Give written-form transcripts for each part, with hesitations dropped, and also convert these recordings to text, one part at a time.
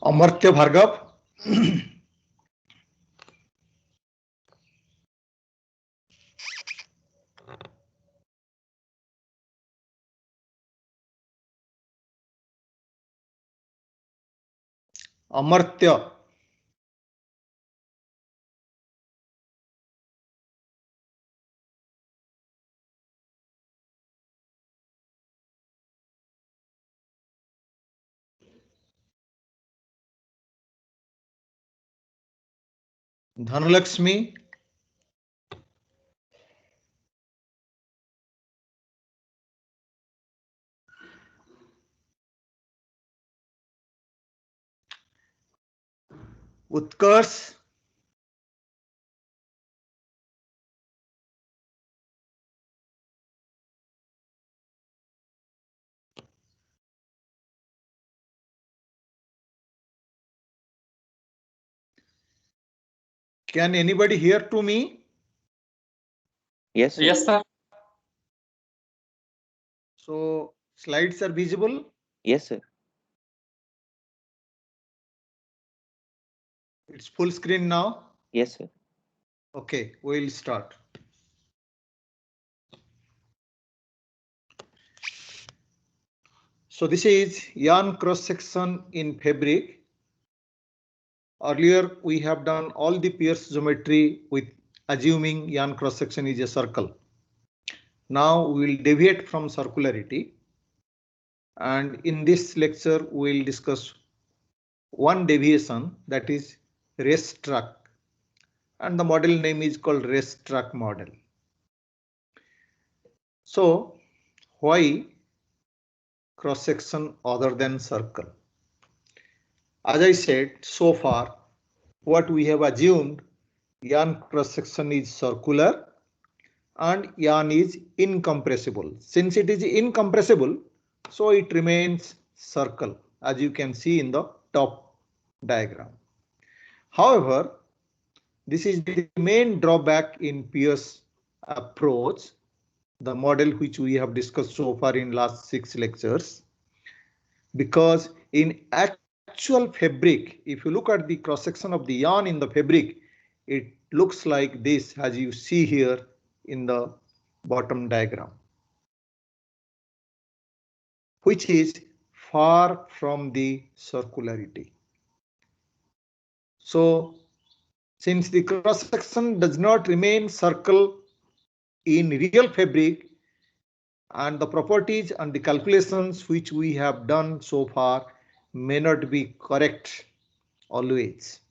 Amartya Bhargav. Amartya. Dhanalakshmi. Utkarsh. Can anybody hear to me? Yes, sir. Yes, sir. So slides are visible. Yes, sir. It's full screen now. Yes, sir. Okay, we'll start. So this is yarn cross section in fabric. Earlier we have done all the Pierce geometry with assuming yarn cross section is a circle. Now we will deviate from circularity, and in this lecture we will discuss one deviation, that is racetrack, and the model name is called racetrack model. So why cross section other than circle? As I said, so far what we have assumed, yarn cross section is circular and yarn is incompressible. Since it is incompressible, so it remains circle, as you can see in the top diagram. However, this is the main drawback in Pierce approach, the model which we have discussed so far in last 6 lectures, because in actual fabric, if you look at the cross section of the yarn in the fabric, it looks like this, as you see here in the bottom diagram, which is far from the circularity. So since the cross section does not remain circle in real fabric, and the properties and the calculations which we have done so far may not be correct always.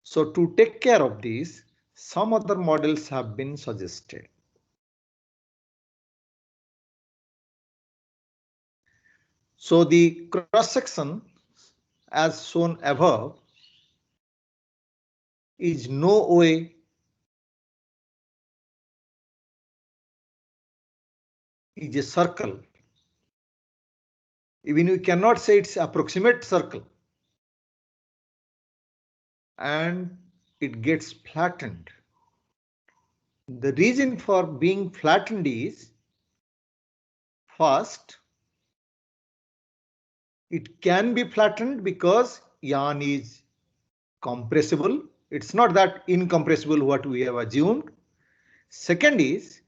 So to take care of this, some other models have been suggested. So the cross section as shown above is no way is a circle. Even we cannot say it's approximate circle, and it gets flattened. The reason for being flattened is, first, it can be flattened because yarn is compressible. It's not that incompressible what we have assumed. Second is,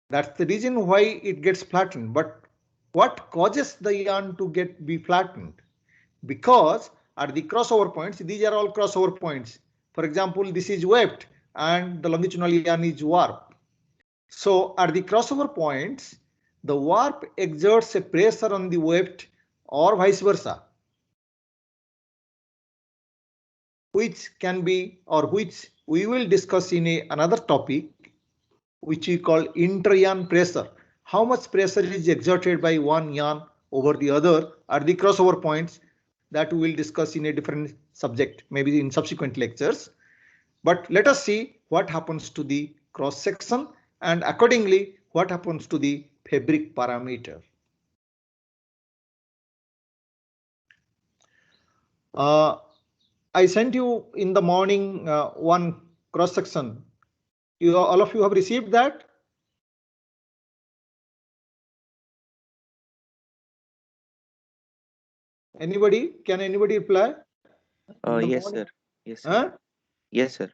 that's the reason why it gets flattened. But what causes the yarn to be flattened? Because at the crossover points, these are all crossover points. For example, this is weft and the longitudinal yarn is warp. So at the crossover points, the warp exerts a pressure on the weft or vice versa, which can be, or which we will discuss in another topic, which we call inter-yarn pressure. How much pressure is exerted by one yarn over the other at the crossover points, that we will discuss in a different subject, maybe in subsequent lectures. But let us see what happens to the cross section and accordingly what happens to the fabric parameter. I sent you in the morning one cross section. All of you have received that? Anybody? Can anybody reply? Yes, sir. Yes, sir. Yes, sir.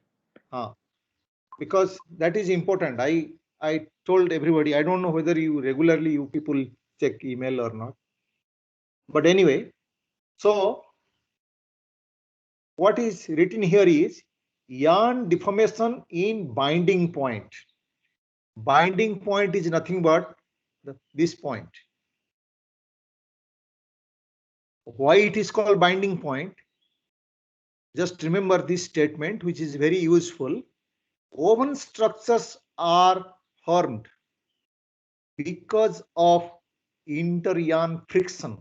Because that is important. I told everybody. I don't know whether you people check email or not. But anyway, so what is written here is yarn deformation in binding point. Binding point is nothing but this point. Why it is called binding point? Just remember this statement, which is very useful. Woven structures are formed because of inter-yarn friction.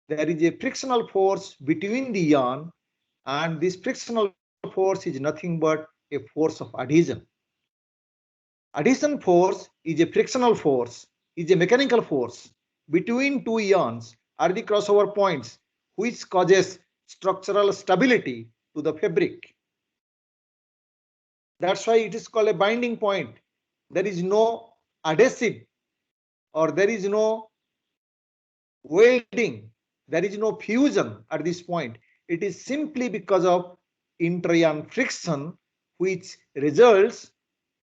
There is a frictional force between the yarn, and this frictional force is nothing but a force of adhesion. Adhesion force is a frictional force, is a mechanical force between two yarns at the crossover points, which causes structural stability to the fabric. That's why it is called a binding point. There is no adhesive or there is no welding, there is no fusion at this point. It is simply because of inter-yarn friction, which results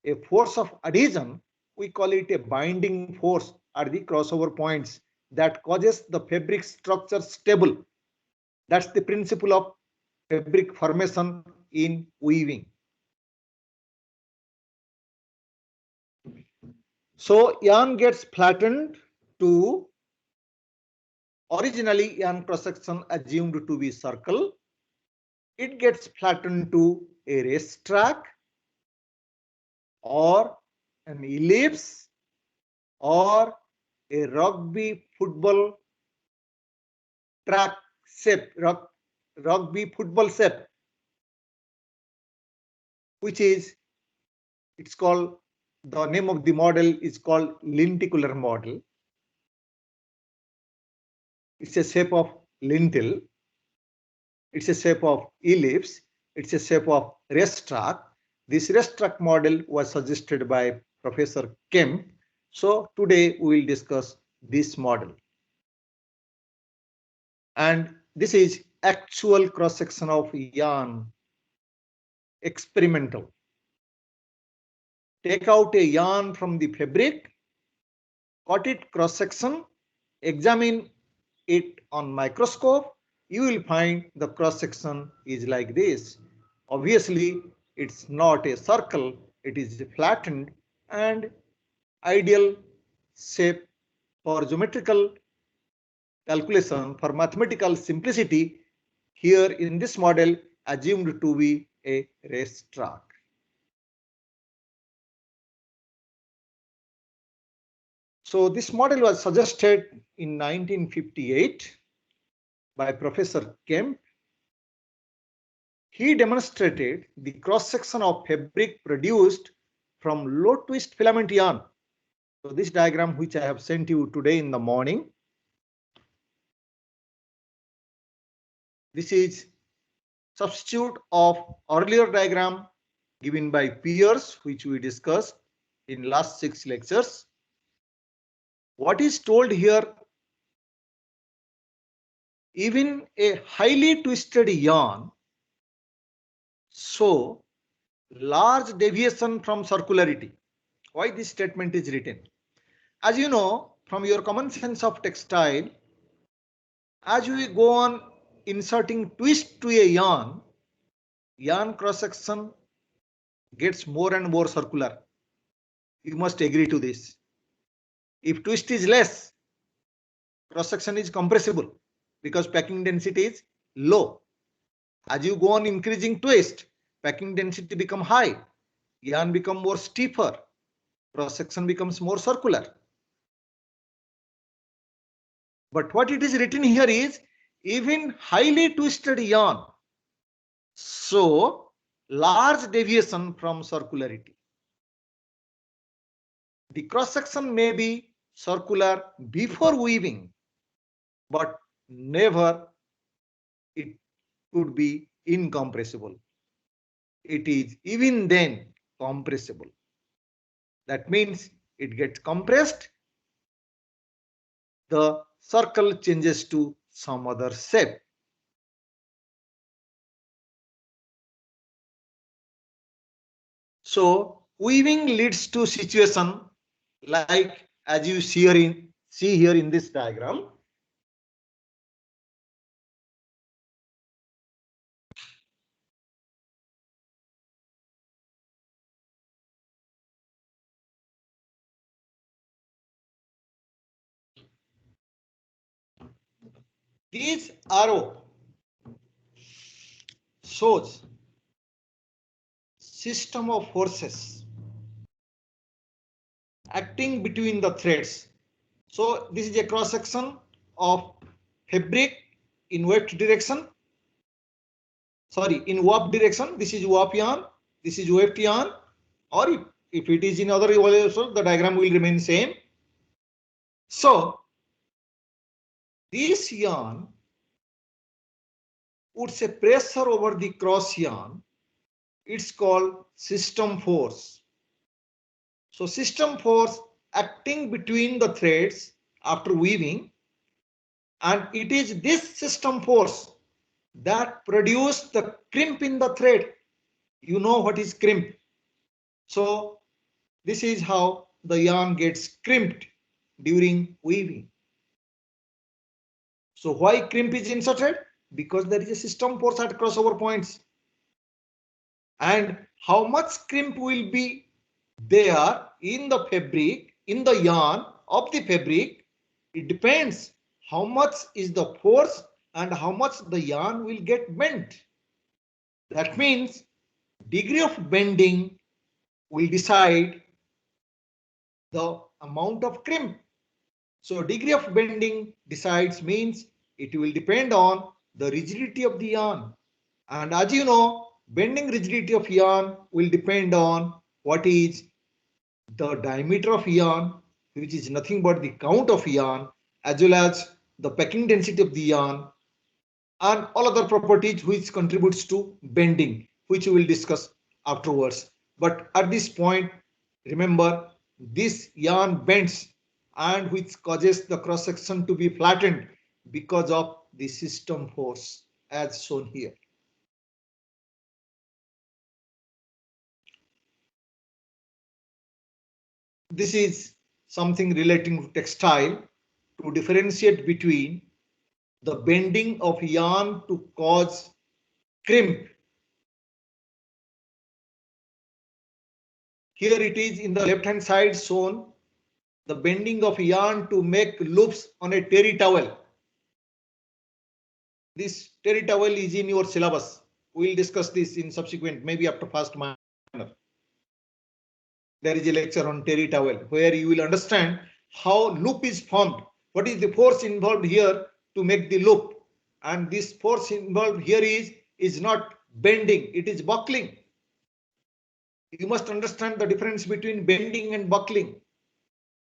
a force of adhesion. We call it a binding force at the crossover points that causes the fabric structure stable. That's the principle of fabric formation in weaving. So yarn gets flattened to, originally yarn cross section assumed to be circle. It gets flattened to a racetrack or an ellipse or a rugby football track shape, rugby football shape, which is, it's called, the name of the model is called lenticular model. It's a shape of lentil. It's a shape of ellipse. It's a shape of racetrack. This racetrack model was suggested by Professor Kemp. So today we will discuss this model. And this is actual cross section of yarn, experimental. Take out a yarn from the fabric, cut it cross section, examine it on microscope, you will find the cross section is like this. Obviously, it's not a circle, it is flattened and ideal shape for geometrical calculation, for mathematical simplicity. Here in this model assumed to be a racetrack. So this model was suggested in 1958 by Professor Kemp. He demonstrated the cross-section of fabric produced from low twist filament yarn. So this diagram which I have sent you today in the morning, this is substitute of earlier diagram given by Pierce, which we discussed in last 6 lectures. What is told here, even a highly twisted yarn show large deviation from circularity. Why this statement is written? As you know, from your common sense of textile, as we go on inserting twist to a yarn, yarn cross section gets more and more circular. You must agree to this. If twist is less, cross section is compressible because packing density is low. As you go on increasing twist, packing density become high, yarn become more stiffer, cross section becomes more circular. But what it is written here is even highly twisted yarn show large deviation from circularity. The cross section may be circular before weaving, but never it could be incompressible. It is even then compressible. That means it gets compressed, the circle changes to some other shape. So weaving leads to situation like as you see here in this diagram. This arrow shows system of forces acting between the threads. So this is a cross section of fabric in weft direction. Sorry, in warp direction. This is warp yarn. This is weft yarn. Or if it is in other way also, the diagram will remain same. So this yarn puts a pressure over the cross yarn. It's called system force. So system force acting between the threads after weaving, and it is this system force that produces the crimp in the thread. You know what is crimp. So this is how the yarn gets crimped during weaving. So why crimp is inserted? Because there is a system force at crossover points. And how much crimp will be there in the fabric, in the yarn of the fabric, it depends how much is the force and how much the yarn will get bent. That means degree of bending will decide the amount of crimp. So degree of bending decides means it will depend on the rigidity of the yarn. And as you know, bending rigidity of yarn will depend on what is the diameter of yarn, which is nothing but the count of yarn, as well as the packing density of the yarn, and all other properties which contributes to bending, which we will discuss afterwards. But at this point, remember, this yarn bends and which causes the cross section to be flattened because of the system force as shown here. This is something relating to textile to differentiate between the bending of yarn to cause crimp. Here it is in the left hand side shown the bending of yarn to make loops on a terry towel. This terry towel is in your syllabus. We will discuss this in subsequent, maybe after first minor. There is a lecture on terry towel where you will understand how loop is formed. What is the force involved here to make the loop? And this force involved here is not bending, it is buckling. You must understand the difference between bending and buckling.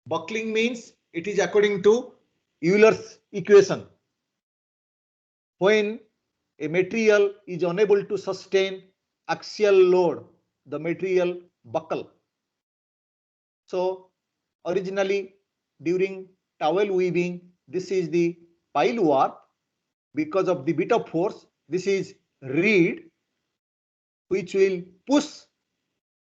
Buckling means it is according to Euler's equation. When a material is unable to sustain axial load, the material buckle. So originally during towel weaving, this is the pile warp. Because of the bit of force, this is reed, which will push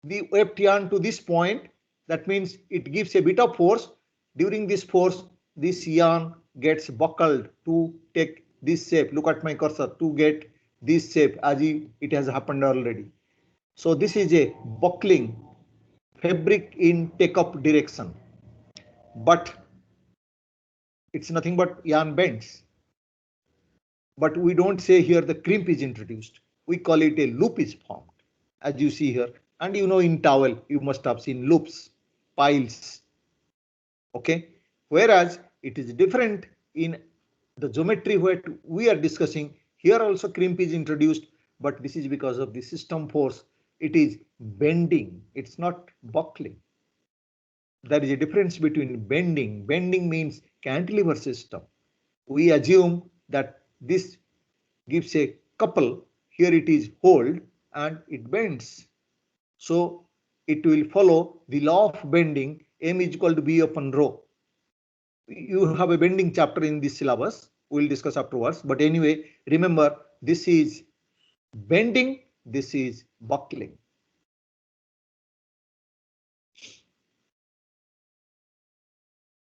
the weft yarn to this point. That means it gives a bit of force. During this force, this yarn gets buckled to take this shape. Look at my cursor to get this shape as it has happened already. So this is a buckling fabric in take-up direction. But it's nothing but yarn bends. But we don't say here the crimp is introduced. We call it a loop is formed, as you see here. And you know in towel, you must have seen loops, piles. Okay. Whereas it is different in the geometry what we are discussing. Here also crimp is introduced, but this is because of the system force. It is bending. It's not buckling. There is a difference between bending. Bending means cantilever system. We assume that this gives a couple. Here it is hold and it bends. So it will follow the law of bending. M is equal to B upon rho. You have a bending chapter in this syllabus. we'll discuss afterwards. But anyway, remember, this is bending, this is buckling.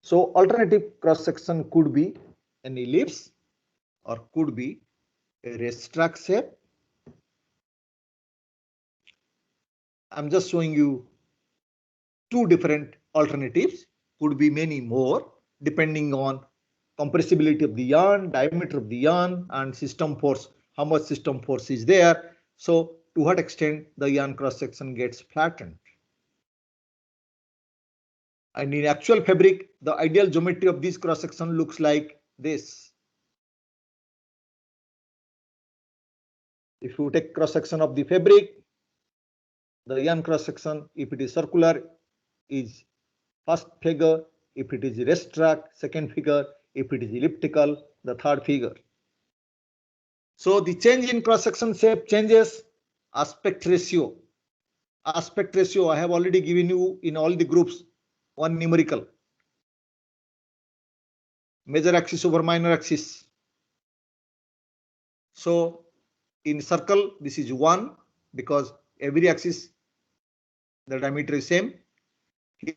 So alternative cross section could be an ellipse or could be a racetrack shape. I'm just showing you two different alternatives, could be many more depending on compressibility of the yarn, diameter of the yarn, and system force, how much system force is there. So to what extent the yarn cross section gets flattened. And in actual fabric, the ideal geometry of this cross section looks like this. If you take cross section of the fabric, the yarn cross section, if it is circular, is first figure. If it is racetrack, second figure. If it is elliptical, the third figure. So the change in cross section shape changes. Aspect ratio. Aspect ratio I have already given you in all the groups, one numerical. Major axis over minor axis. So in circle, this is 1 because every axis, the diameter is same.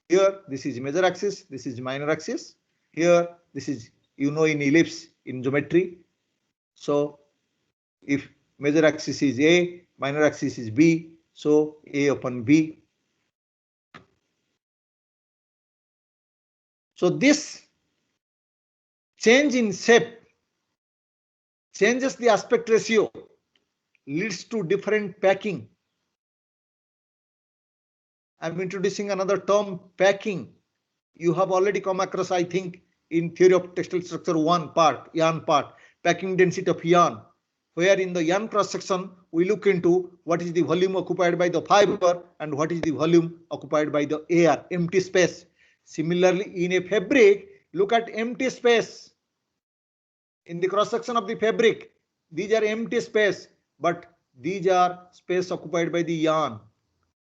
Here, this is major axis, this is minor axis. Here, this is, in ellipse, in geometry. So if major axis is A, minor axis is B, so A upon B. So this change in shape changes the aspect ratio, leads to different packing. I'm introducing another term, packing. You have already come across, I think, in theory of textile structure 1 part, yarn part, packing density of yarn, where in the yarn cross section, we look into what is the volume occupied by the fiber and what is the volume occupied by the air, empty space. Similarly, in a fabric, look at empty space. In the cross section of the fabric, these are empty space, but these are space occupied by the yarn.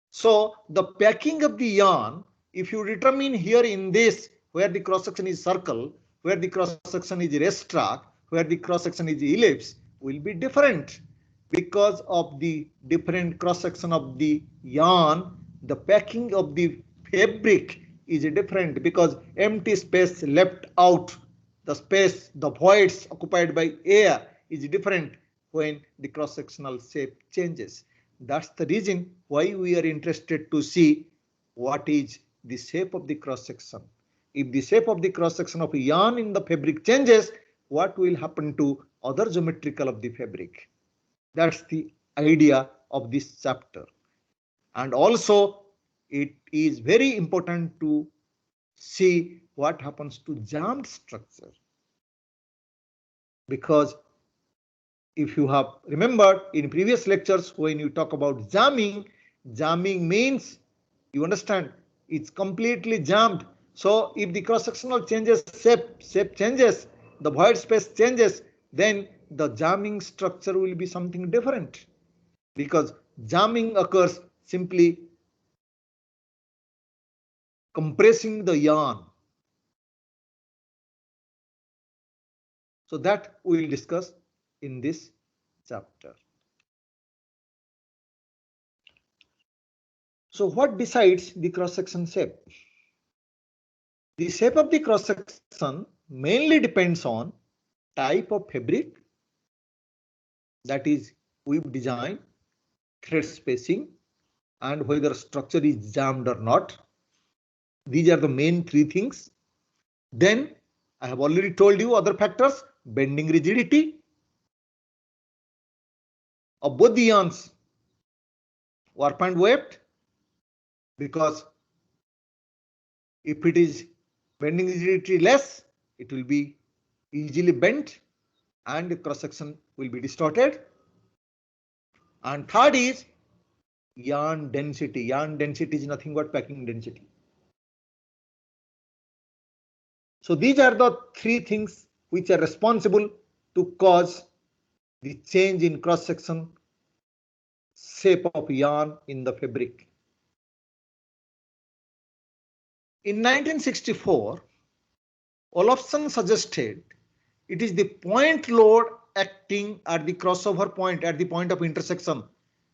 So the packing of the yarn, if you determine here in this, where the cross section is circle, where the cross section is racetrack, where the cross section is ellipse, will be different because of the different cross section of the yarn. The packing of the fabric is different because empty space left out, the space, the voids occupied by air is different when the cross sectional shape changes. That's the reason why we are interested to see what is the shape of the cross section. If the shape of the cross section of yarn in the fabric changes, what will happen to other geometrical of the fabric? That's the idea of this chapter. And also, it is very important to see what happens to jammed structure. Because if you have remembered in previous lectures, when you talk about jamming, jamming means, you understand, it's completely jammed. So if the cross-sectional changes, shape changes, the void space changes, then the jamming structure will be something different. Because jamming occurs simply compressing the yarn. So that we will discuss in this chapter. So what decides the cross-section shape? The shape of the cross-section mainly depends on type of fabric, that is weave design, thread spacing, and whether structure is jammed or not. These are the main three things. Then I have already told you other factors, bending rigidity of both the yarns, warp and weft, because if it is bending rigidity less, it will be easily bent and the cross section will be distorted. And third is yarn density. Yarn density is nothing but packing density. So these are the three things which are responsible to cause the change in cross section shape of yarn in the fabric. In 1964, Olofsson suggested It is the point load acting at the crossover point, at the point of intersection,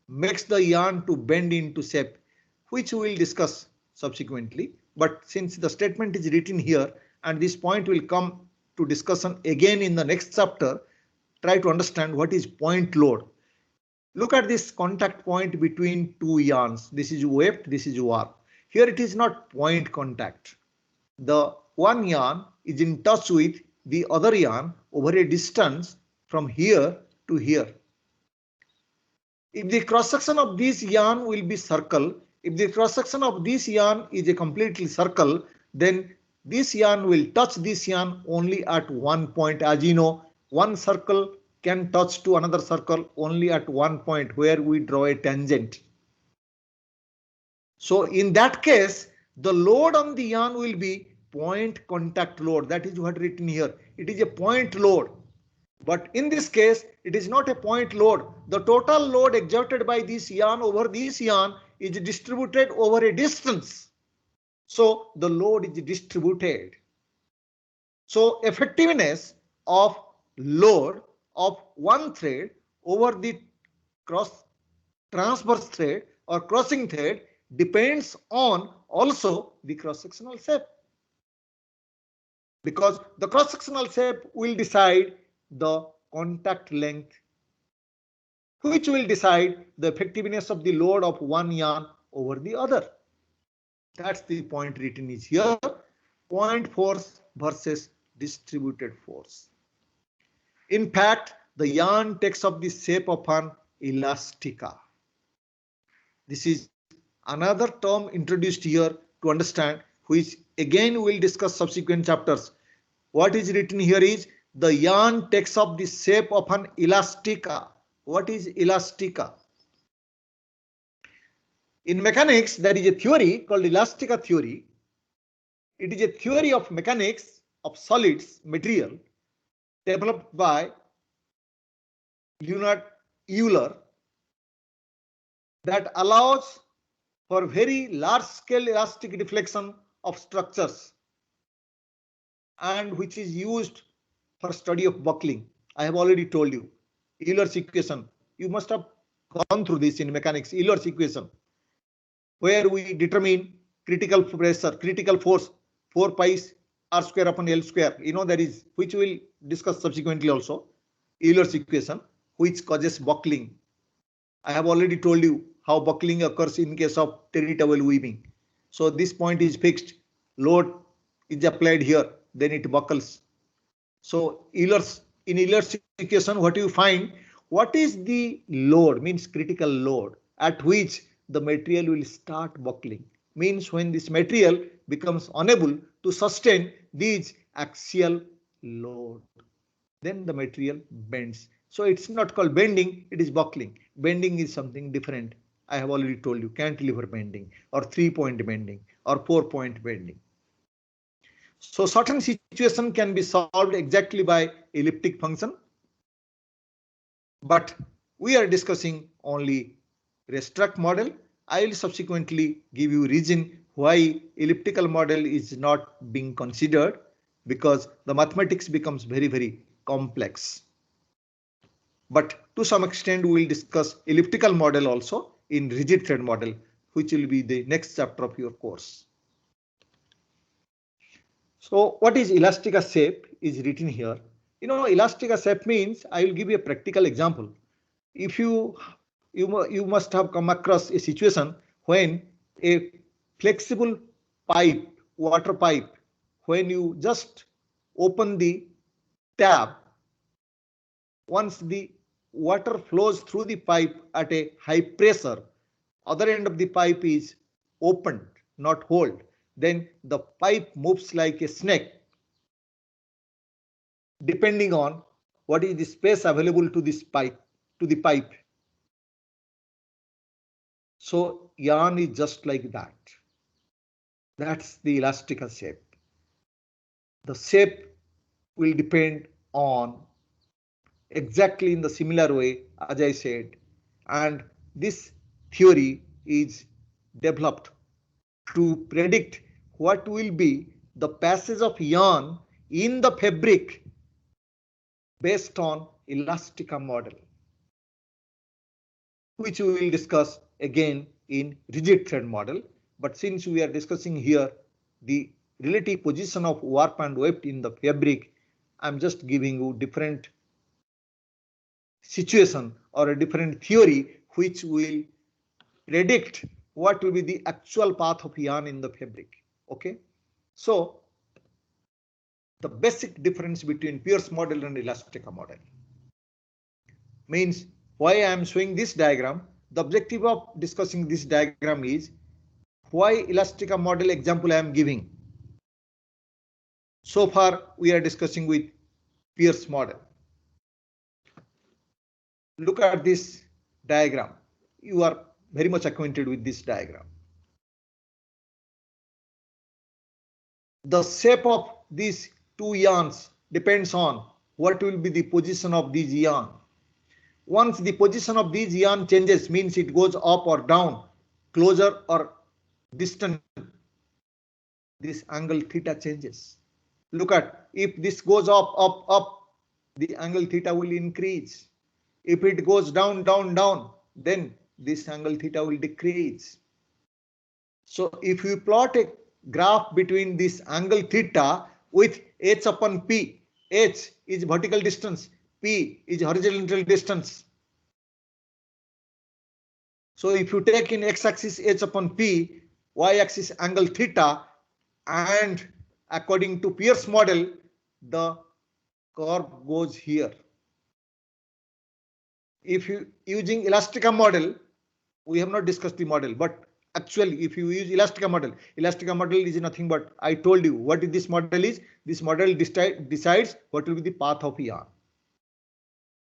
makes the yarn to bend into shape, which we will discuss subsequently. But since the statement is written here and this point will come to discussion again in the next chapter, try to understand what is point load. Look at this contact point between two yarns. This is weft, this is warp. Here it is not point contact. The one yarn is in touch with the other yarn over a distance from here to here. If the cross section of this yarn will be circle, if the cross section of this yarn is a completely circle, then this yarn will touch this yarn only at one point. As you know, one circle can touch to another circle only at one point where we draw a tangent. So in that case, the load on the yarn will be point contact load. That is what written here. It is a point load. But in this case, it is not a point load. The total load exerted by this yarn over this yarn is distributed over a distance. So the load is distributed. So effectiveness of load of one thread over the transverse thread or crossing thread depends on also the cross-sectional shape. Because the cross-sectional shape will decide the contact length, which will decide the effectiveness of the load of one yarn over the other. That's the point written is here. Point force versus distributed force. In fact, the yarn takes up the shape of an elastica. This is another term introduced here to understand, which again we'll discuss subsequent chapters. What is written here is the yarn takes up the shape of an elastica. What is elastica? In mechanics, there is a theory called elastica theory. It is a theory of mechanics of solids material developed by Leonhard Euler that allows for very large scale elastic deflection of structures and which is used for study of buckling. I have already told you Euler's equation. You must have gone through this in mechanics. Euler's equation, where we determine critical pressure, critical force 4 pi r square upon L square. You know, that is, which we'll discuss subsequently also. Euler's equation, which causes buckling. I have already told you how buckling occurs in case of terry towel weaving. So this point is fixed. Load is applied here, then it buckles. So in Euler's equation, what you find? What is the load? Means critical load at which the material will start buckling. Means when this material becomes unable to sustain these axial load, then the material bends. So it's not called bending, it is buckling. Bending is something different. I have already told you, cantilever bending or 3-point bending or 4-point bending. So certain situation can be solved exactly by elliptic function. But we are discussing only Weierstrass model. I will subsequently give you reason why elliptical model is not being considered, because the mathematics becomes very, very complex. But to some extent, we will discuss elliptical model also in rigid thread model, which will be the next chapter of your course. So what is elastica shape is written here. You know, elastica shape means, I will give you a practical example. If you must have come across a situation when a flexible pipe, water pipe, when you just open the tap, once the water flows through the pipe at a high pressure, other end of the pipe is opened, not hold, then the pipe moves like a snake, depending on what is the space available to this pipe, to the pipe. So yarn is just like that. That's the elastica shape. The shape will depend on exactly in the similar way as I said, and this theory is developed to predict what will be the passage of yarn in the fabric based on Elastica model, which we will discuss again in rigid thread model. But since we are discussing here the relative position of warp and weft in the fabric, I'm just giving you different situation or a different theory which will predict what will be the actual path of yarn in the fabric. Okay, so the basic difference between Pierce model and Elastica model means why I am showing this diagram. The objective of discussing this diagram is why Elastica model example I am giving. So far we are discussing with Pierce model. Look at this diagram. You are very much acquainted with this diagram. The shape of these two yarns depends on what will be the position of these yarn. Once the position of these yarn changes, means it goes up or down, closer or distant, this angle theta changes. Look at, if this goes up, the angle theta will increase. If it goes down, down, then this angle theta will decrease. So if you plot a graph between this angle theta with h upon p, h is vertical distance, p is horizontal distance. So if you take in x-axis h upon p, y-axis angle theta, and according to Pierce model, the curve goes here. If you using Elastica model, we have not discussed the model, but actually if you use Elastica model is nothing but, I told you what this model is. This model decides what will be the path of yarn.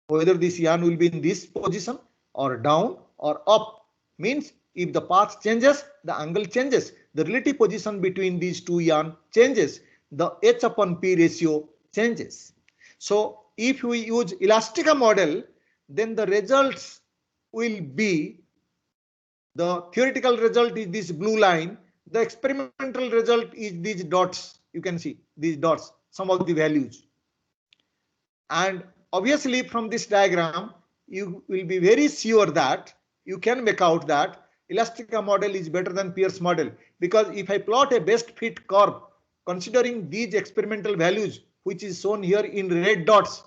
Whether this yarn will be in this position or down or up, means if the path changes, the angle changes. The relative position between these two yarn changes. The h upon p ratio changes. So if we use Elastica model, then the results will be, the theoretical result is this blue line. The experimental result is these dots. You can see these dots, some of the values. And obviously from this diagram, you will be very sure that you can make out that Elastica model is better than Pierce model, because if I plot a best fit curve considering these experimental values, which is shown here in red dots,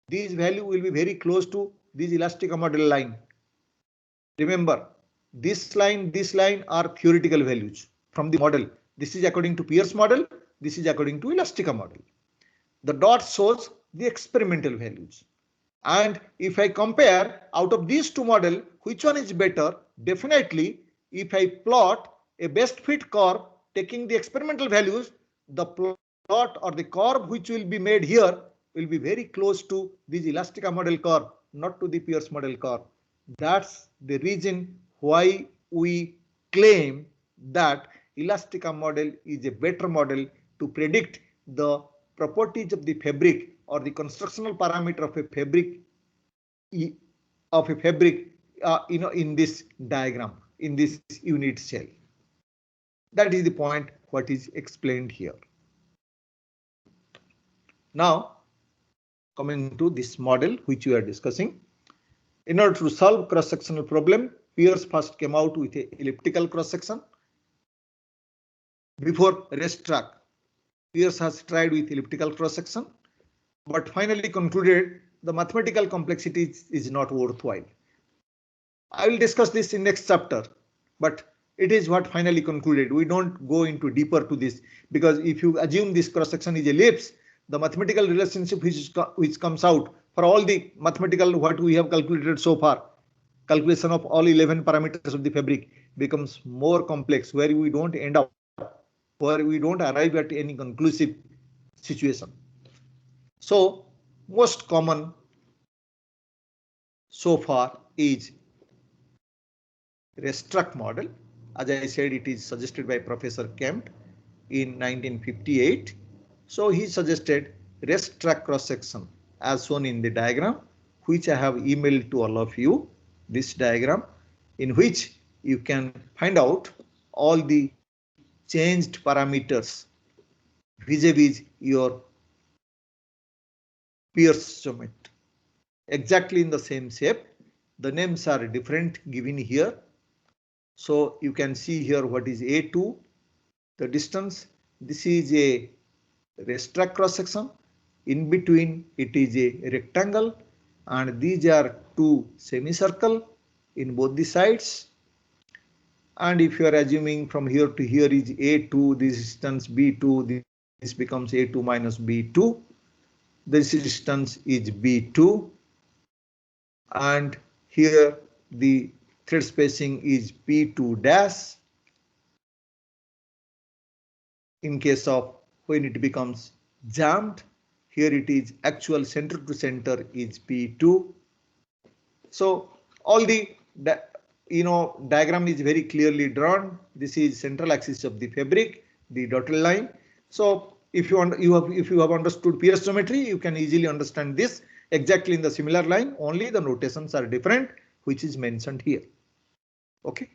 these value will be very close to this Elastica model line. Remember, this line are theoretical values from the model. This is according to Pierce model. This is according to Elastica model. The dot shows the experimental values. And if I compare out of these two models, which one is better? Definitely, if I plot a best fit curve taking the experimental values, the plot or the curve which will be made here will be very close to this Elastica model curve, not to the Pierce model curve. That's the reason why we claim that Elastica model is a better model to predict the properties of the fabric or the constructional parameter of a fabric in this diagram, in this unit cell. That is the point what is explained here. Now coming to this model which we are discussing. In order to solve cross-sectional problem, Pierce first came out with a elliptical cross-section. Before racetrack, Pierce has tried with elliptical cross-section, but finally concluded the mathematical complexity is not worthwhile. I will discuss this in next chapter, but it is what finally concluded. We don't go into deeper to this, because if you assume this cross-section is ellipse, the mathematical relationship which comes out for all the mathematical what we have calculated so far, calculation of all 11 parameters of the fabric becomes more complex, where we don't end up, where we don't arrive at any conclusive situation. So most common so far is racetrack model. As I said, it is suggested by Professor Kemp in 1958. So he suggested racetrack cross section as shown in the diagram, which I have emailed to all of you. This diagram, in which you can find out all the changed parameters vis-a-vis your Pierce geometry. Exactly in the same shape. The names are different given here. So you can see here what is A2, the distance. This is a racetrack cross section. In between it is a rectangle, and these are two semicircle in both the sides. And if you are assuming from here to here is A2, this distance B2, this becomes A2 minus B2. This distance is B2. And here the thread spacing is P2 dash. In case of when it becomes jammed, here it is actual center to center is P2. So all the diagram is very clearly drawn. This is central axis of the fabric, the dotted line. So if you have understood Pierce geometry, you can easily understand this exactly in the similar line. Only the notations are different, which is mentioned here. Okay.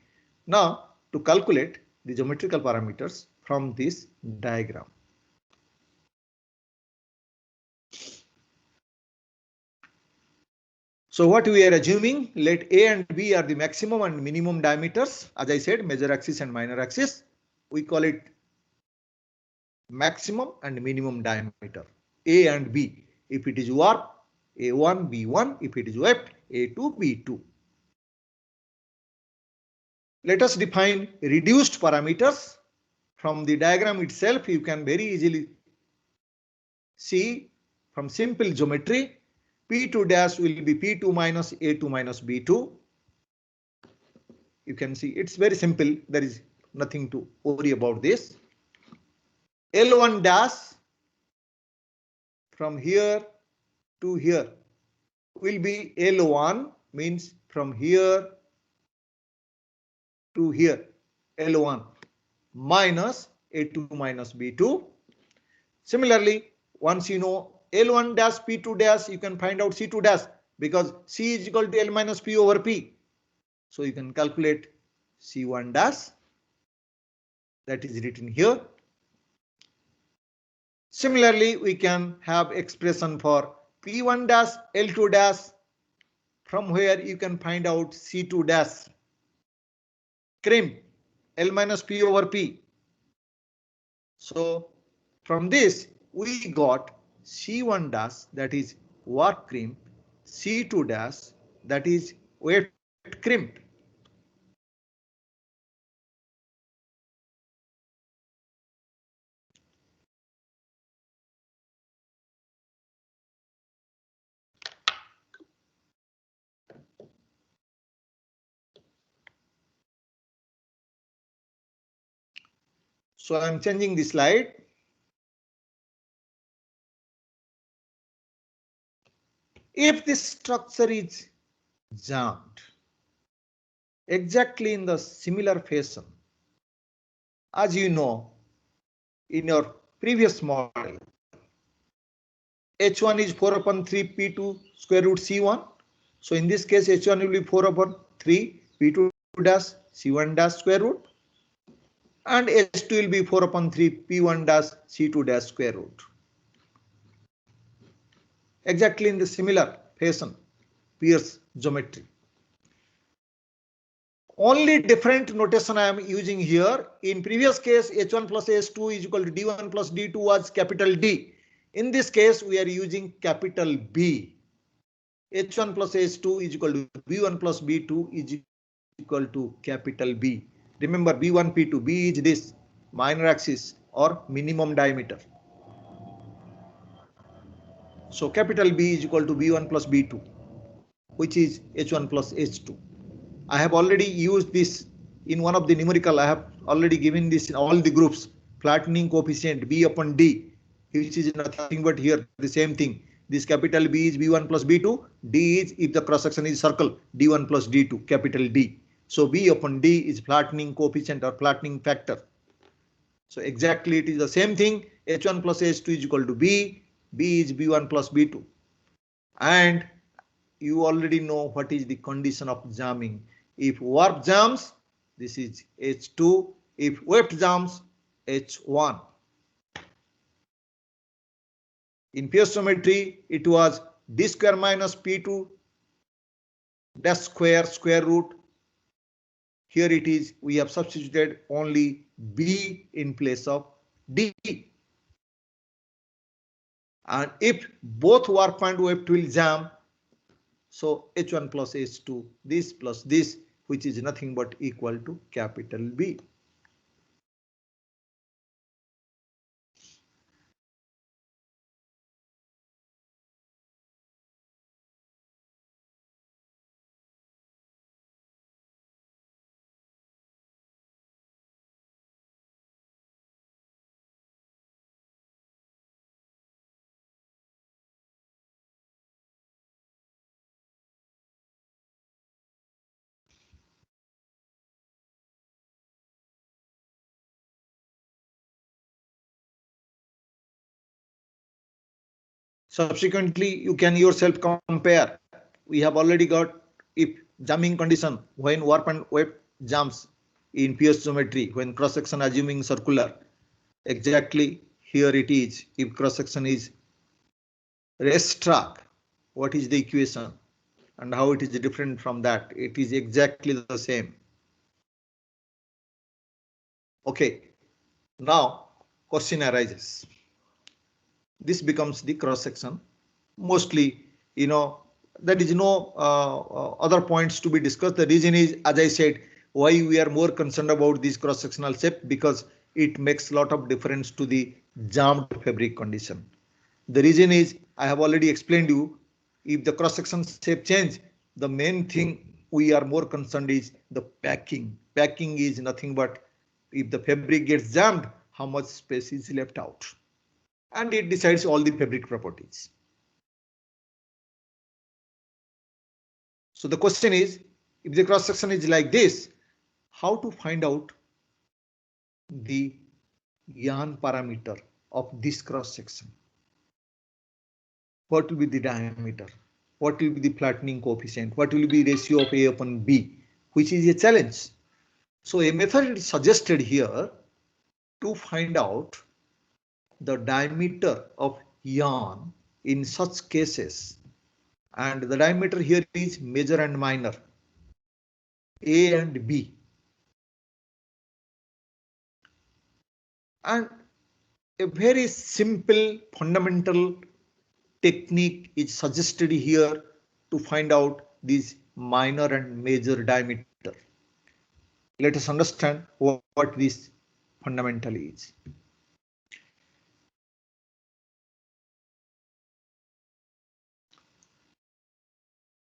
Now to calculate the geometrical parameters from this diagram. So what we are assuming, let A and B are the maximum and minimum diameters. As I said, major axis and minor axis. We call it maximum and minimum diameter. A and B. If it is warp, A1, B1. If it is weft, A2, B2. Let us define reduced parameters. From the diagram itself, you can very easily see from simple geometry, P2 dash will be P2 minus A2 minus B2. You can see it's very simple. There is nothing to worry about this. L1 dash from here to here will be L1, means from here to here, L1 minus A2 minus B2. Similarly, once you know L1 dash P2 dash, you can find out C2 dash because C is equal to L minus P over P. So you can calculate C1 dash, that is written here. Similarly, we can have expression for P1 dash L2 dash, from where you can find out C2 dash, crimp L minus P over P. So from this we got C1 dash, that is warp crimp, C2 dash, that is weft crimp. So I am changing the slide. If this structure is jammed exactly in the similar fashion, as you know, in your previous model, H1 is 4 upon 3 P2 square root C1. So in this case, H1 will be 4 upon 3 P2 dash C1 dash square root. And H2 will be 4 upon 3 P1 dash C2 dash square root. Exactly in the similar fashion, Pierce geometry. Only different notation I am using here. In previous case, H1 plus H2 is equal to D1 plus D2 was capital D. In this case, we are using capital B. H1 plus H2 is equal to B1 plus B2 is equal to capital B. Remember B1, P2, B is this minor axis or minimum diameter. So capital B is equal to B1 plus B2, which is H1 plus H2. I have already used this in one of the numerical. I have already given this in all the groups. Flattening coefficient B upon D, which is nothing but here the same thing. This capital B is B1 plus B2. D is, if the cross section is circle, D1 plus D2, capital D. So B upon D is flattening coefficient or flattening factor. So exactly it is the same thing. H1 plus H2 is equal to B. B is B1 plus B2. And you already know what is the condition of jamming. If warp jams, this is H2. If weft jams, H1. In Pierce geometry, it was d square minus p2 dash square root. Here it is, we have substituted only b in place of d. And if both work point wave will jam, so h1 plus h2, this plus this, which is nothing but equal to capital B. Subsequently, you can yourself compare. We have already got if jamming condition when warp and wave jams in Pierce geometry, when cross section assuming circular. Exactly here it is. If cross section is racetrack, what is the equation and how it is different from that? It is exactly the same. Okay, now question arises. This becomes the cross section. Mostly, there is no other points to be discussed. The reason is, as I said, why we are more concerned about this cross sectional shape, because it makes a lot of difference to the jammed fabric condition. The reason is, I have already explained you, if the cross section shape change, the main thing we are more concerned is the packing. Packing is nothing but if the fabric gets jammed, how much space is left out, and it decides all the fabric properties. So the question is, if the cross section is like this, how to find out the Yohn parameter of this cross section? What will be the diameter? What will be the flattening coefficient? What will be ratio of A upon B, which is a challenge. So a method is suggested here to find out the diameter of Yohn in such cases. And the diameter here is major and minor, A and B. And a very simple fundamental technique is suggested here to find out these minor and major diameter. Let us understand what this fundamental is.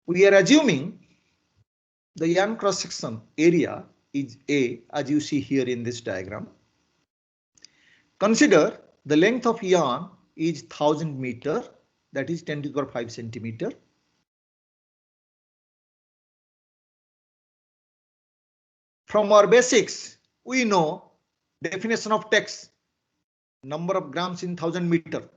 We are assuming the Yohn cross section area is A, as you see here in this diagram. Consider the length of Yohn is 1000 meter, that is 10 to the power 5 centimeter. From our basics, we know definition of text, number of grams in 1000 meter.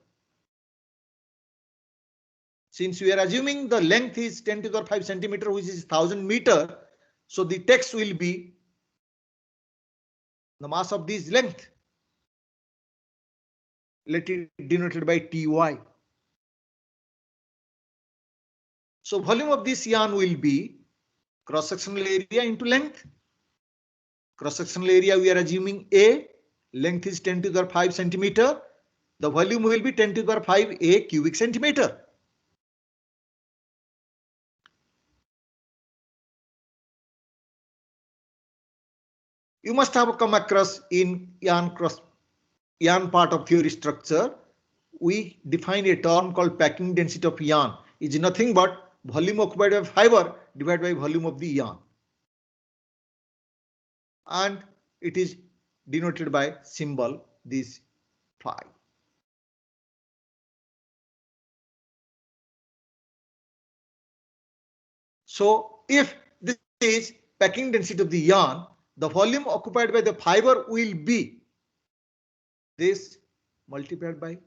Since we are assuming the length is 10 to the power 5 centimeter, which is 1000 meter, so the text will be the mass of this length. Let it denoted by Ty. So volume of this yarn will be cross-sectional area into length. Cross-sectional area we are assuming A, length is 10 to the power 5 centimeter. The volume will be 10 to the power 5 A cubic centimeter. You must have come across in yarn part of theory structure. We define a term called packing density of yarn. It is nothing but volume occupied by fiber divided by volume of the yarn. And it is denoted by symbol this phi. So if this is packing density of the yarn, the volume occupied by the fiber will be this multiplied by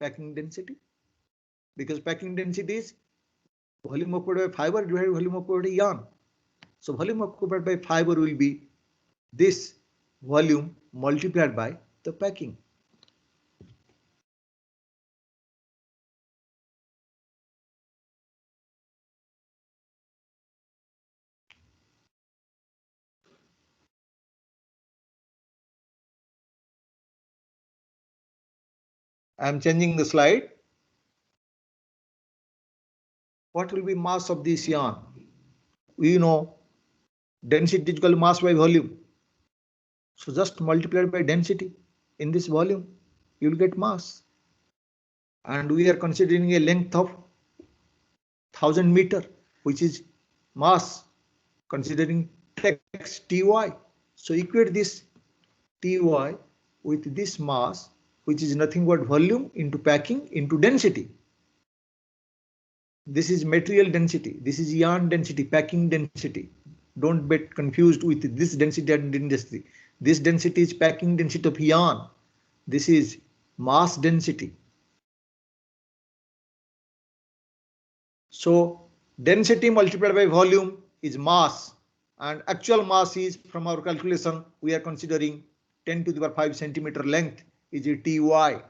packing density, because packing density is volume occupied by fiber divided by volume occupied by yarn. So volume occupied by fiber will be this volume multiplied by the packing. I am changing the slide. What will be mass of this yarn? We know density is equal to mass by volume. So just multiply by density in this volume, you will get mass. And we are considering a length of 1000 meter, which is mass, considering text Ty. So equate this Ty with this mass, which is nothing but volume into packing into density. This is material density. This is yarn density, packing density. Don't get confused with this density and density. This density is packing density of yarn. This is mass density. So density multiplied by volume is mass, and actual mass is, from our calculation, we are considering 10 to the power 5 centimeter length is a Ty.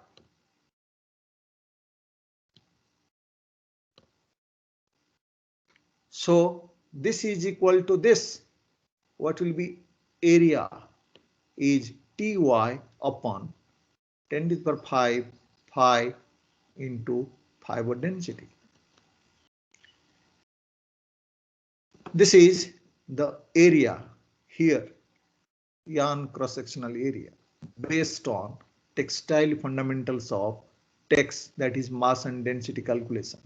So this is equal to this. What will be area is Ty upon 10 to the power 5 pi into fiber density. This is the area here, yarn cross-sectional area, based on textile fundamentals of text, that is mass and density calculation.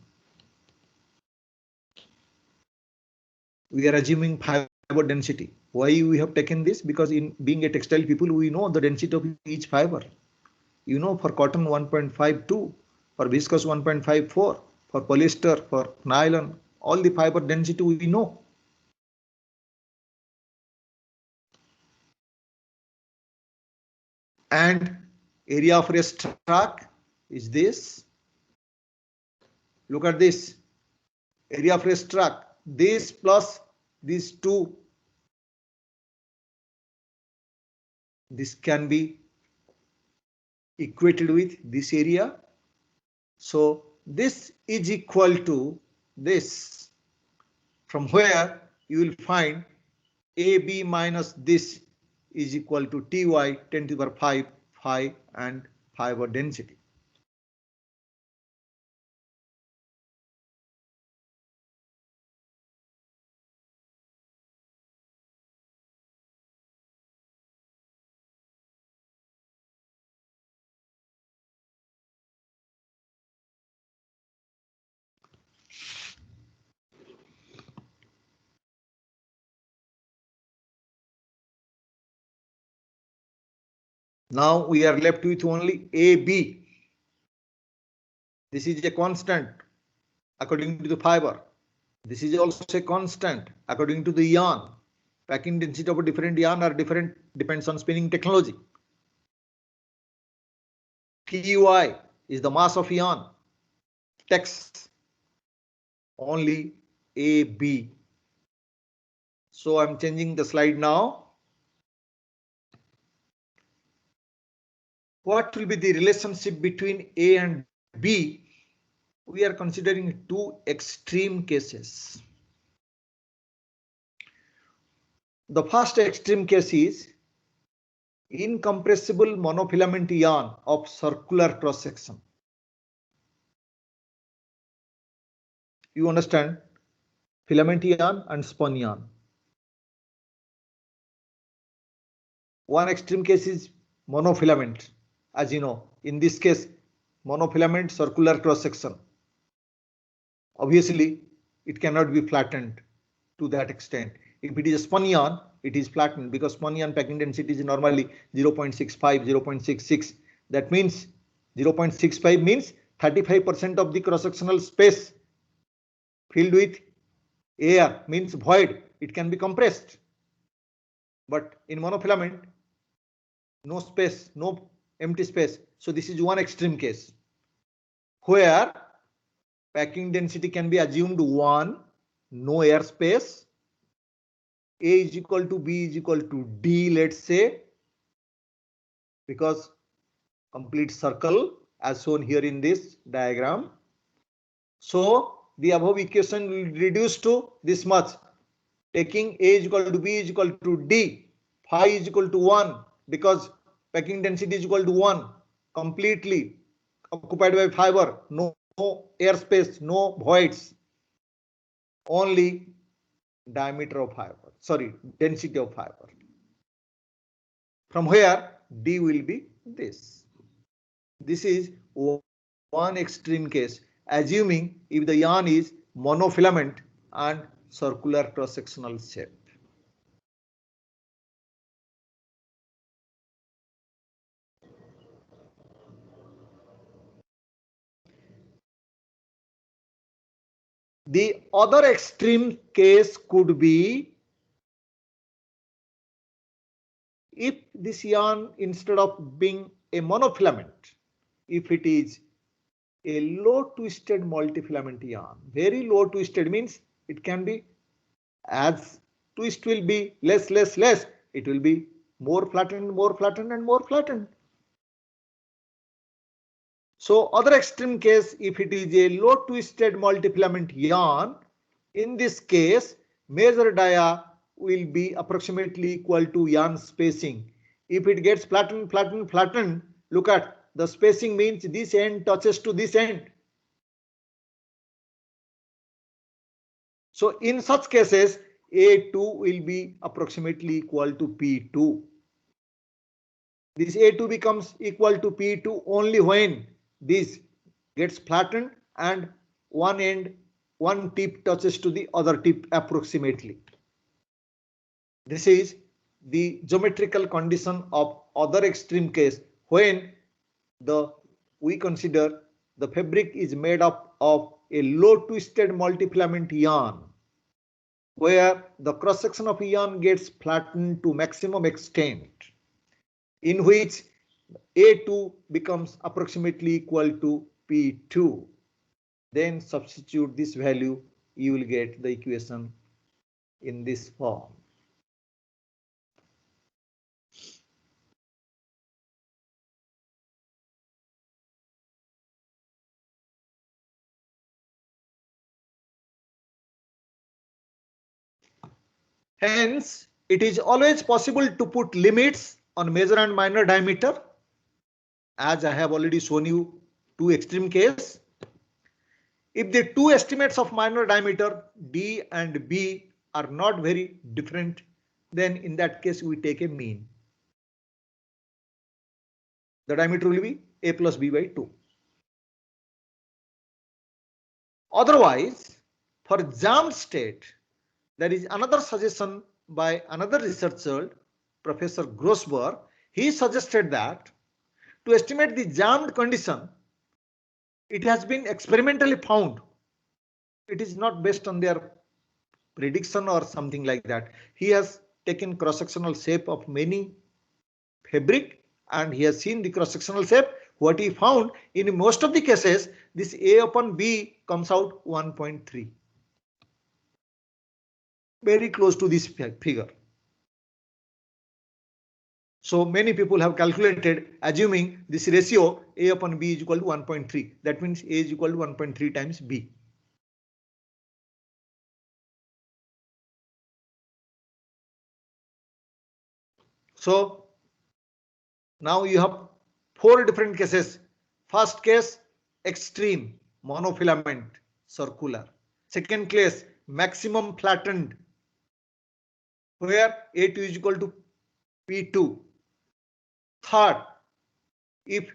We are assuming fiber density. Why we have taken this? Because in being a textile people, we know the density of each fiber. You know, for cotton 1.52, for viscose 1.54, for polyester, for nylon, all the fiber density we know. And area of racetrack is this. Look at this. Area of racetrack, this plus these two. This can be equated with this area. So this is equal to this, from where you will find AB minus this is equal to Ty 10 to the power 5 phi and fiber density. Now we are left with only AB. This is a constant according to the fiber. This is also a constant according to the yarn. Packing density of a different yarn are different, depends on spinning technology. Ty is the mass of yarn. Text only AB. So I'm changing the slide now. What will be the relationship between A and B? We are considering two extreme cases. The first extreme case is incompressible monofilament yarn of circular cross section. You understand? Filament yarn and spun yarn. One extreme case is monofilament. As you know, in this case, monofilament circular cross section. Obviously, it cannot be flattened to that extent. If it is a spun yarn, it is flattened, because spun yarn packing density is normally 0.65, 0.66. That means 0.65 means 35% of the cross-sectional space filled with air, means void. It can be compressed. But in monofilament, no space, no empty space. So this is one extreme case where packing density can be assumed 1, no air space, A is equal to B is equal to D, let's say, because complete circle as shown here in this diagram. So the above equation will reduce to this much, taking A is equal to B is equal to D, phi is equal to 1, because packing density is equal to 1 completely. occupied by fiber, no airspace, no voids, only diameter of fiber, sorry, density of fiber. From where D will be this. This is one extreme case, assuming if the yarn is monofilament and circular cross-sectional shape. The other extreme case could be if this yarn, instead of being a monofilament, if it is a low twisted multifilament yarn. Very low twisted means it can be, as twist will be less, it will be more flattened and more flattened. So other extreme case, if it is a low twisted multifilament yarn, in this case major dia will be approximately equal to yarn spacing. If it gets flattened, look at the spacing, means this end touches to this end. So in such cases, A2 will be approximately equal to P2. This A2 becomes equal to P2 only when this gets flattened and one tip touches to the other tip approximately. This is the geometrical condition of other extreme case when we consider the fabric is made up of a low twisted multifilament yarn, where the cross section of yarn gets flattened to maximum extent, in which A2 becomes approximately equal to P2. Then substitute this value, you will get the equation in this form. Hence, it is always possible to put limits on major and minor diameter, as I have already shown you two extreme case. If the two estimates of minor diameter D and B are not very different, then in that case we take a mean. The diameter will be A plus B by 2. Otherwise, for jammed state, there is another suggestion by another researcher, Professor Grossberg. He suggested that to estimate the jammed condition, it has been experimentally found. It is not based on their prediction or something like that. He has taken cross-sectional shape of many fabric and he has seen the cross-sectional shape. What he found, in most of the cases, this A upon B comes out 1.3. Very close to this figure. So many people have calculated, assuming this ratio A upon B is equal to 1.3. That means A is equal to 1.3 times B. So now you have four different cases. First case, extreme monofilament circular. Second case, maximum flattened, where A2 is equal to P2. Third, if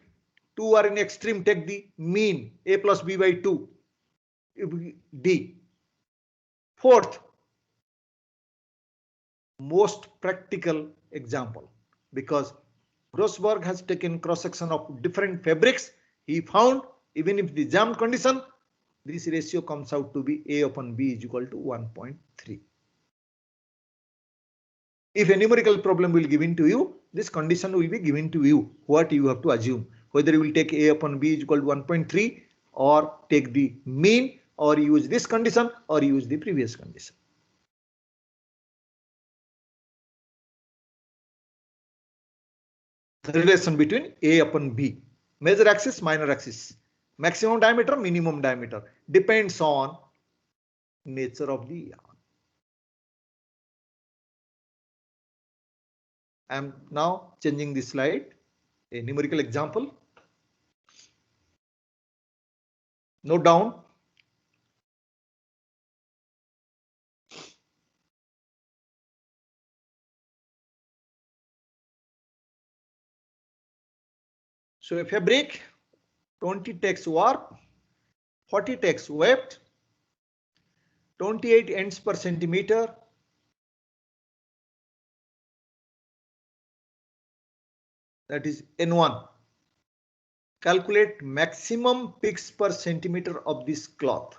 two are in extreme, take the mean A plus B by 2, D. Fourth, most practical example, because Grossberg has taken cross-section of different fabrics. He found even if the jammed condition, this ratio comes out to be A upon B is equal to 1.3. If a numerical problem will be given to you, this condition will be given to you. What you have to assume, whether you will take A upon B is equal to 1.3 or take the mean or use this condition or use the previous condition. The relation between A upon B, major axis, minor axis, maximum diameter, minimum diameter, depends on nature of the yarn. I am now changing the slide, a numerical example. Note down. So a fabric, 20 takes warp, 40 takes weft, 28 ends per centimeter, that is N1. Calculate maximum picks per centimeter of this cloth.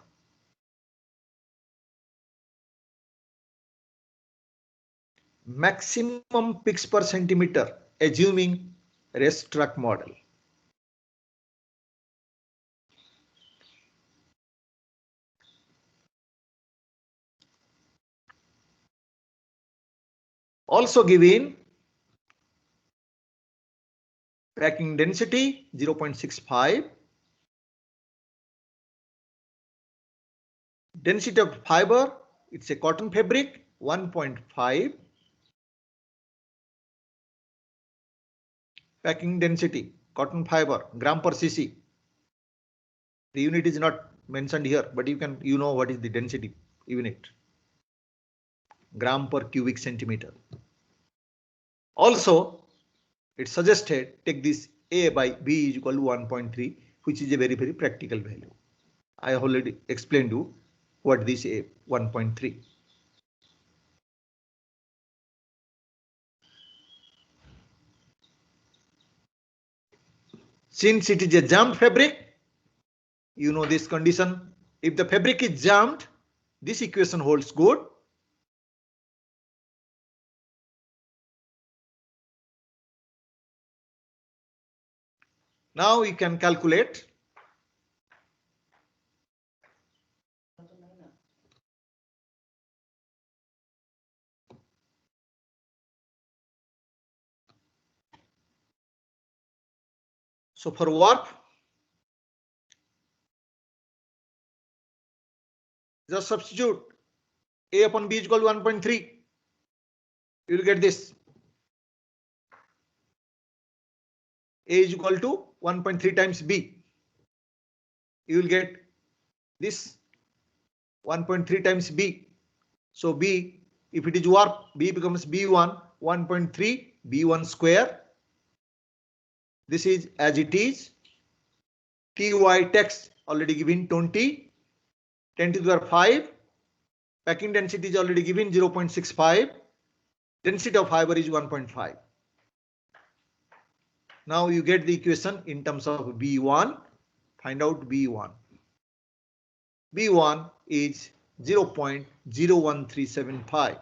Maximum picks per centimeter, assuming racetrack model. Also given packing density 0.65, density of fiber, it's a cotton fabric 1.5, packing density cotton fiber gram per cc. The unit is not mentioned here, but you know what is the density unit, gram per cubic centimeter. Also, it's suggested take this A by B is equal to 1.3, which is a very practical value. I already explained you what this A 1.3. Since it is a jammed fabric, you know this condition. If the fabric is jammed, this equation holds good. Now you can calculate. So for warp, just substitute A upon B is equal to 1.3. You will get this. A is equal to 1.3 times B. You will get this 1.3 times B. So B, if it is warp, B becomes B1, 1.3 B1 square. This is as it is. TY text already given 20, 10 to the power 5. Packing density is already given 0.65. Density of fiber is 1.5. Now you get the equation in terms of B1. Find out B1. B1 is 0.01375.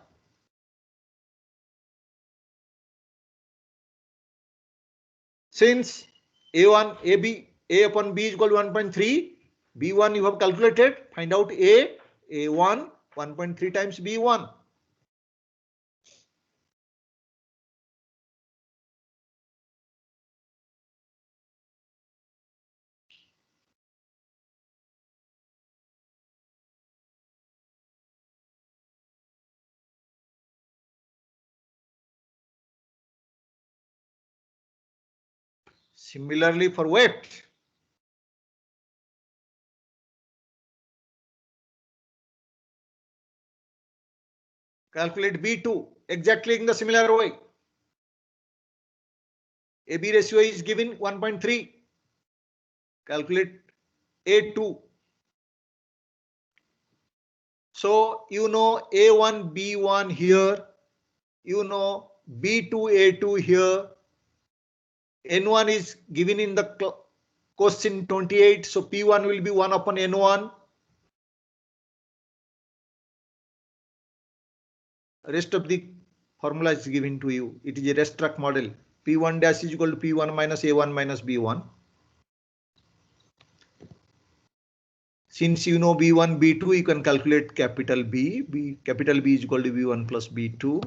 Since A1, AB, A upon B is equal to 1.3, B1 you have calculated. Find out A, A1, 1.3 times B1. Similarly for weft, calculate B2 exactly in the similar way. AB ratio is given 1.3. Calculate A2. So you know A1 B1 here, you know B2 A2 here. N1 is given in the question 28, so P1 will be 1 upon N1. Rest of the formula is given to you. It is a racetrack model. P1 dash is equal to P1 minus A1 minus B1. Since you know B1, B2, you can calculate capital B. Capital B is equal to B1 plus B2.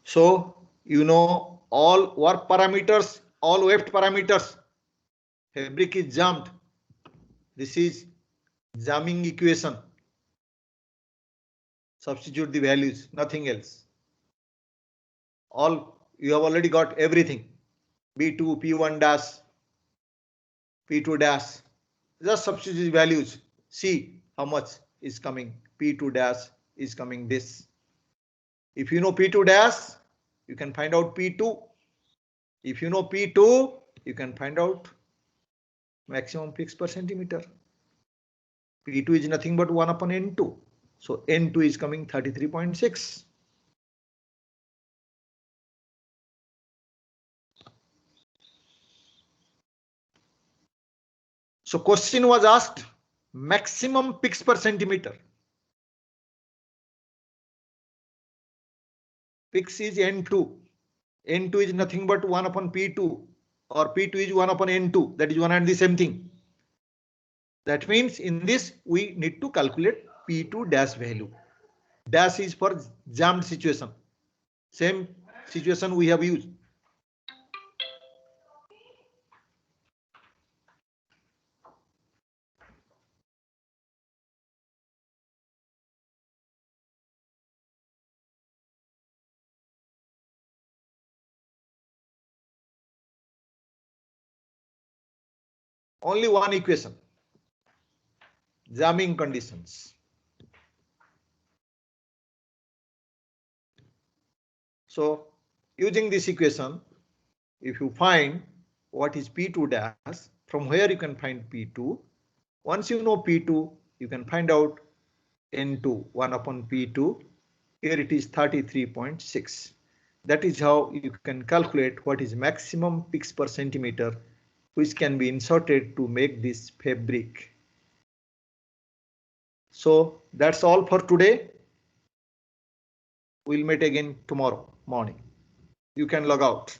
So you know all work parameters, all weft parameters. Fabric is jammed. This is jamming equation. Substitute the values, nothing else. All you have already got everything. B2, P1 dash, P2 dash. Just substitute the values. See how much is coming. P2 dash is coming this. If you know P2 dash, you can find out P2. If you know P2, you can find out maximum fix per centimeter. P2 is nothing but 1 upon N2. So N2 is coming 33.6. So question was asked maximum pix per centimeter. Pix is N2. N2 is nothing but 1 upon P2 or P2 is 1 upon N2. That is one and the same thing. That means in this we need to calculate P2 dash value. Dash is for jammed situation. Same situation we have used. Only one equation. Jamming conditions. So using this equation, if you find what is P2 dash, from where you can find P2. Once you know P2, you can find out N2, 1 upon P2. Here it is 33.6. That is how you can calculate what is maximum pix per centimeter, which can be inserted to make this fabric. So that's all for today. We'll meet again tomorrow morning. You can log out.